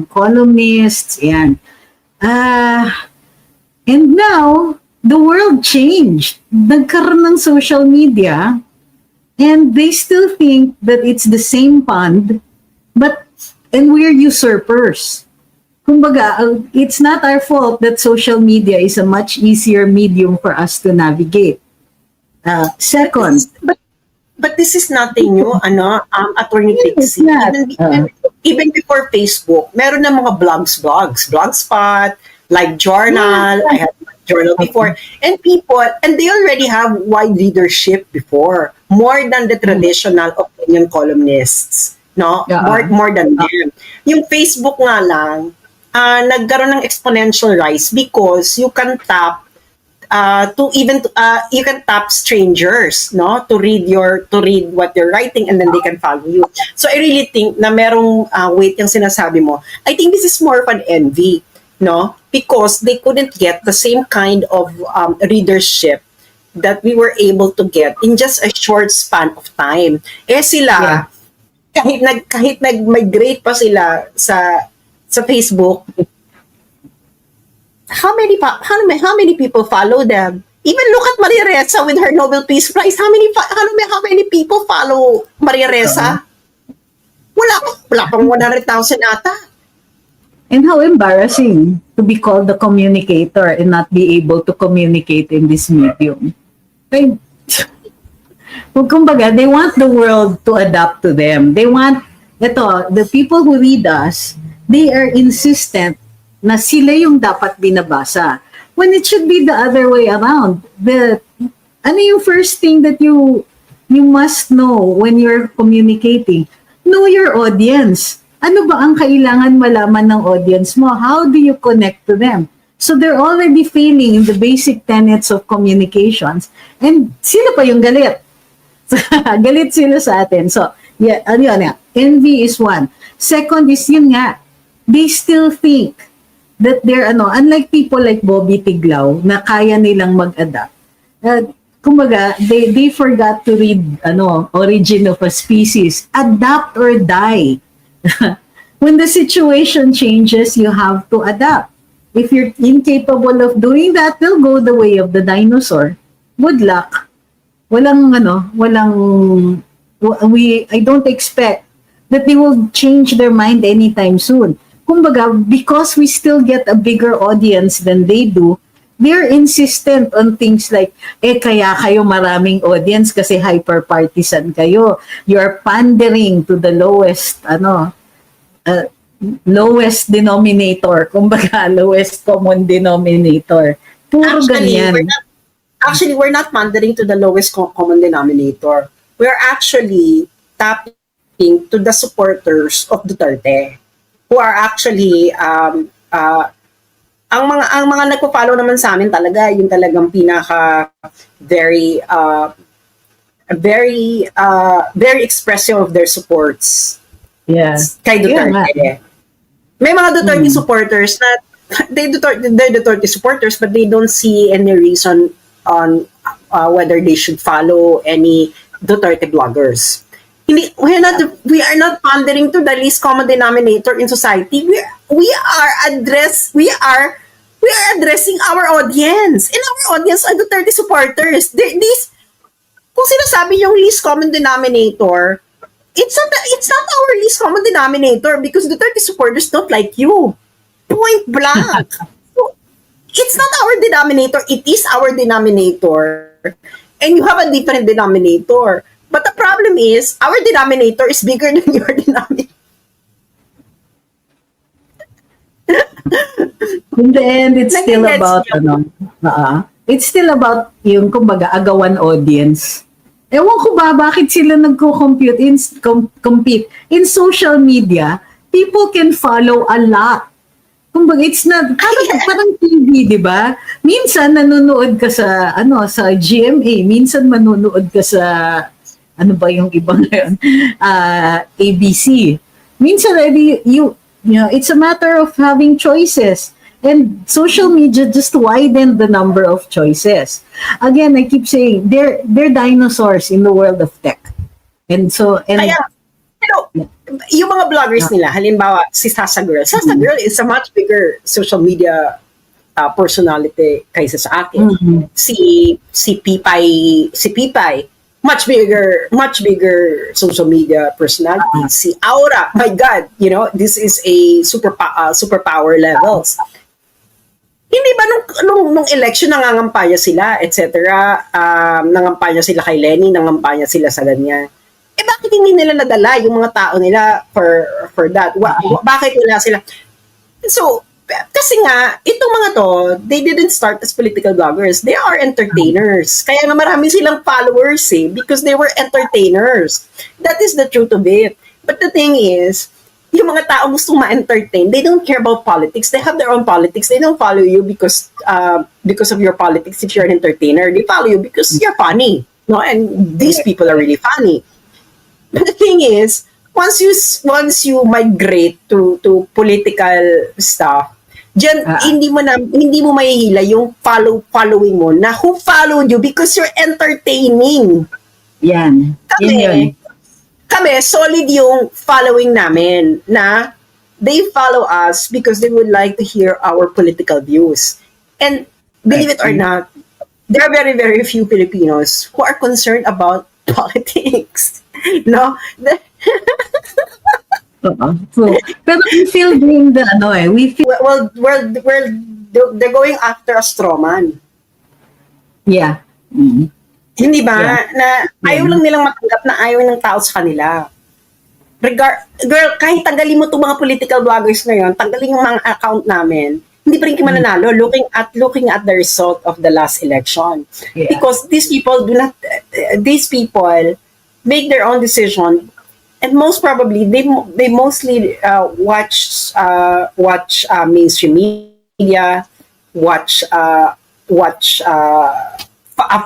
B: columnists and now the world changed. Nagkaroon ng social media and they still think that it's the same pond, and we're usurpers. Kumbaga, it's not our fault that social media is a much easier medium for us to navigate. Second,
A: But this is nothing new, Attorney
B: It's
A: Pixie.
B: not.
A: Even before Facebook, meron na mga Blogspot, like Journal, I had Journal before, and they already have wide readership before, more than the traditional opinion columnists, no?
B: Yeah.
A: More than them. Yung Facebook nga lang, nagkaroon ng exponential rise because you can tap you can tap strangers, no, to read what you're writing, and then they can follow you. So I really think na merong weight yung sinasabi mo. I think this is more of an envy, no, because they couldn't get the same kind of readership that we were able to get in just a short span of time. Sila, kahit nag-migrate pa sila sa Facebook, how many people follow them? Even look at Maria Ressa with her Nobel Peace Prize. How many people follow Maria Ressa? Wala pang 100,000 ata.
B: and how embarrassing to be called the communicator and not be able to communicate in this medium. Like, kumbaga, they want the world to adapt to them. They want, the people who read us, they are insistent na sila yung dapat binabasa. When it should be the other way around. Ano yung first thing that you must know when you're communicating? Know your audience. Ano ba ang kailangan malaman ng audience mo? How do you connect to them? So they're already failing in the basic tenets of communications. And sila pa yung galit. Galit sila sa atin. So, yeah, envy is one. Second is yun nga, they still think that they're, unlike people like Bobby Tiglao, na kaya nilang mag-adapt. Kumbaga, they forgot to read, Origin of a Species. Adapt or die. When the situation changes, you have to adapt. If you're incapable of doing that, they'll go the way of the dinosaur. Good luck. I don't expect that they will change their mind anytime soon. Kumbaga, because we still get a bigger audience than they do, they're insistent on things like, kaya kayo maraming audience kasi hyper-partisan kayo. You're pandering to the lowest denominator. Kumbaga, lowest common denominator. Puro ganyan.
A: We're not pandering to the lowest common denominator. We're actually tapping to the supporters of Duterte, who are actually ang mga nagpo-follow naman sa amin talaga yung talagang pinaka very expressive of their supports.
B: Yeah.
A: Kay Duterte. May mga Duterte supporters na they're Duterte supporters, but they don't see any reason on whether they should follow any Duterte bloggers. We are not pandering to the least common denominator in society. We are addressing our audience. And our audience are Duterte supporters. Kung sinasabi yung least common denominator, it's not our least common denominator because Duterte supporters don't like you. Point blank. So, it's not our denominator. It is our denominator. And you have a different denominator. But the problem is, our denominator is bigger than your denominator.
B: In the end, it's still about, it's still about yung, kumbaga, agawan audience. Ewan ko ba, bakit sila nagko-compete in social media, people can follow a lot. Kumbaga, it's not, parang TV, di ba? Minsan, nanonood ka sa GMA, minsan manonood ka sa, ano ba yung ibang ngayon? ABC. Minsan, It's a matter of having choices. And social media just widened the number of choices. Again, I keep saying they're dinosaurs in the world of tech. And
A: Kaya, yung mga bloggers nila, halimbawa, si Sasa Girl. Sasa Girl is a much bigger social media personality kaysa sa akin. Si Pipay, much bigger social media personality. Si Aura, my God, this is a superpower levels. Hindi ba nung election nangangampanya sila, etc. Nangampanya sila kay Lenny, nangampanya sila sa ganyan. Bakit hindi nila nadala yung mga tao nila for that? Bakit wala sila? So, kasi nga, itong mga to, they didn't start as political bloggers. They are entertainers. Kaya nga marami silang followers because they were entertainers. That is the truth of it. But the thing is, yung mga tao gustong ma-entertain, they don't care about politics. They have their own politics. They don't follow you because of your politics if you're an entertainer. They follow you because you're funny. No? And these people are really funny. But the thing is, once you migrate to political stuff, diyan hindi mo mahihila yung following mo na who followed you because you're entertaining.
B: Yan.
A: Kami, solid yung following namin na they follow us because they would like to hear our political views. And believe it or not, there are very, very few Filipinos who are concerned about politics. No?
B: So, pero we feel doing the we feel
A: Well, they're going after a straw man.
B: yeah.
A: Hindi ba?
B: Yeah.
A: Na ayaw lang nilang matanggap na ayaw ng tao sa kanila. Girl, kahit tanggalin mo itong mga political bloggers ngayon, tanggalin yung mga account namin, hindi pa rin kayo mananalo looking at the result of the last election.
B: Yeah.
A: Because these people make their own decision, and most probably they mostly watch mainstream media,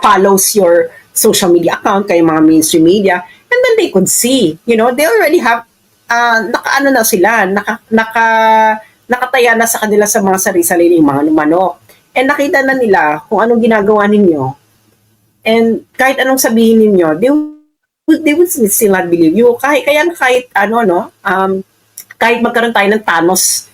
A: follows your social media account, kay mga mainstream media, and then they could see, they already have nakataya na sa kanila sa mga sarili-sarili mga manok, and nakita na nila kung anong ginagawa ninyo, and kahit anong sabihin ninyo, they would still not believe you. Kahit magkaroon tayo ng Thanos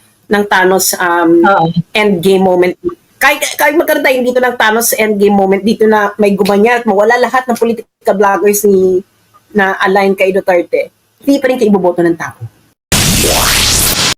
A: endgame moment, kahit magkaroon tayo dito ng Thanos endgame moment dito na may gumanyan at mawala lahat ng political bloggers na align kay Duterte, hindi pa rin kayo iboboto ng tao.